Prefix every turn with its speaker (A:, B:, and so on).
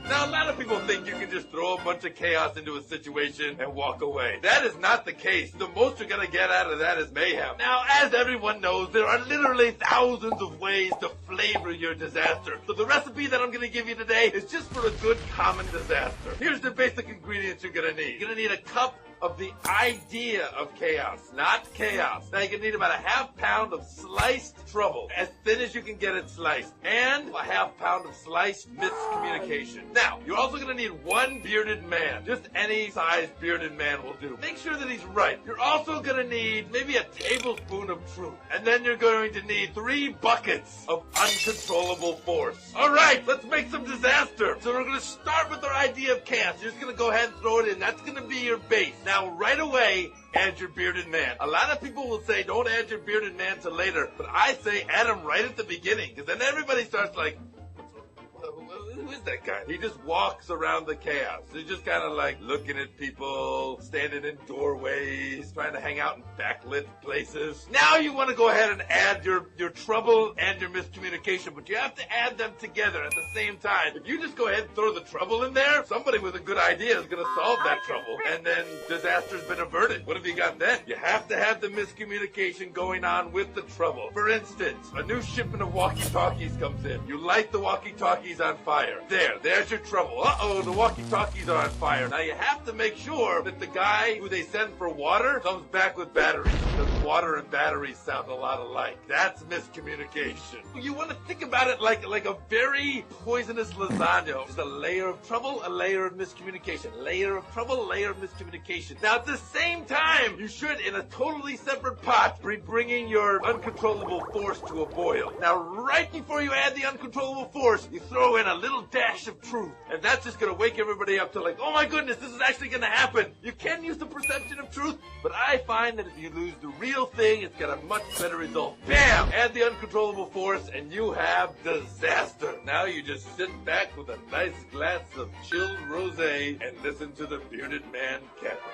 A: Now, a lot of people think you can just throw a bunch of chaos into a situation and walk away. That is not the case. The most you're gonna get out of that is mayhem. Now, as everyone knows, there are literally thousands of ways to flavor your disaster. So the recipe that I'm gonna give you today is just for a good common disaster. Here's the basic ingredients you're gonna need. You're gonna need a cup of the idea of chaos, not chaos. Now you're gonna need about a half pound of sliced trouble, as thin as you can get it sliced, and a half pound of sliced miscommunication. Now, you're also gonna need one bearded man. Just any size bearded man will do. Make sure that he's right. You're also gonna need maybe a tablespoon of truth. And then you're going to need 3 buckets of uncontrollable force. Alright, let's make some disaster. So we're gonna start with our idea of chaos. You're just gonna go ahead and throw it in. That's gonna be your base. Now, right away, add your bearded man. A lot of people will say, don't add your bearded man till later. But I say, add him right at the beginning. Because then everybody starts like, who is that guy? He just walks around the chaos. He's just kind of like looking at people, standing in doorways, trying to hang out in backlit places. Now you want to go ahead and add your trouble and your miscommunication, but you have to add them together at the same time. If you just go ahead and throw the trouble in there, somebody with a good idea is going to solve that trouble, and then disaster's been averted. What have you got then? You have to have the miscommunication going on with the trouble. For instance, a new shipment of walkie-talkies comes in. You light the walkie-talkies on fire. There's your trouble. Uh-oh, the walkie-talkies are on fire. Now you have to make sure that the guy who they send for water comes back with batteries, because water and batteries sound a lot alike. That's miscommunication. You want to think about it like a very poisonous lasagna. Just a layer of trouble, a layer of miscommunication. Layer of trouble, layer of miscommunication. Now at the same time, you should, in a totally separate pot, be bringing your uncontrollable force to a boil. Now right before you add the uncontrollable force, you throw in a little dash of truth. And that's just going to wake everybody up to like, oh my goodness, this is actually going to happen. You can use the perception of truth, but I find that if you lose the real thing, it's got a much better result. Bam! Add the uncontrollable force and you have disaster. Now you just sit back with a nice glass of chilled rosé and listen to the bearded man cackle.